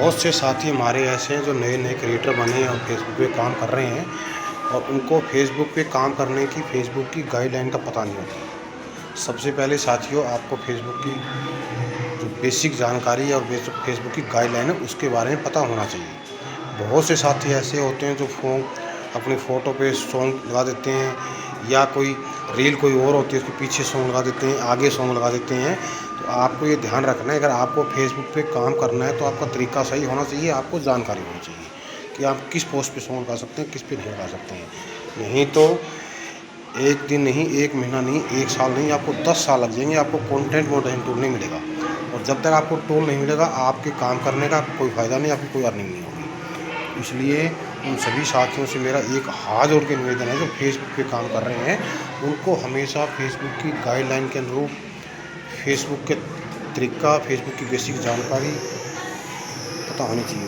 बहुत से साथी हमारे ऐसे हैं जो नए नए क्रिएटर बने हैं और फेसबुक पे काम कर रहे हैं और उनको फेसबुक पे काम करने की फेसबुक की गाइडलाइन का पता नहीं होता। सबसे पहले साथियों, आपको फेसबुक की जो बेसिक जानकारी है और फेसबुक की गाइडलाइन है उसके बारे में पता होना चाहिए। बहुत से साथी ऐसे होते हैं जो अपनी फ़ोटो पे सॉन्ग लगा देते हैं या कोई रील कोई और होती है उसके पीछे सॉन्ग लगा देते हैं, आगे सॉन्ग लगा देते हैं। तो आपको ये ध्यान रखना है, अगर आपको फेसबुक पे काम करना है तो आपका तरीका सही होना चाहिए, आपको जानकारी होनी चाहिए कि आप किस पोस्ट पे सॉन्ग लगा सकते हैं, किस पे नहीं लगा सकते हैं। नहीं तो एक दिन नहीं, 1 महीना नहीं, 1 साल नहीं, आपको 10 साल लग जाएंगे, आपको कंटेंट मॉडरेशन टूल नहीं मिलेगा। और जब तक आपको टूल नहीं मिलेगा आपके काम करने का कोई फ़ायदा नहीं, आपकी कोई अर्निंग नहीं होगी। इसलिए उन सभी साथियों से मेरा एक हाथ जोड़ के निवेदन है जो फेसबुक पे काम कर रहे हैं, उनको हमेशा फेसबुक की गाइडलाइन के अनुरूप फेसबुक के तरीका, फेसबुक की बेसिक जानकारी पता होनी चाहिए।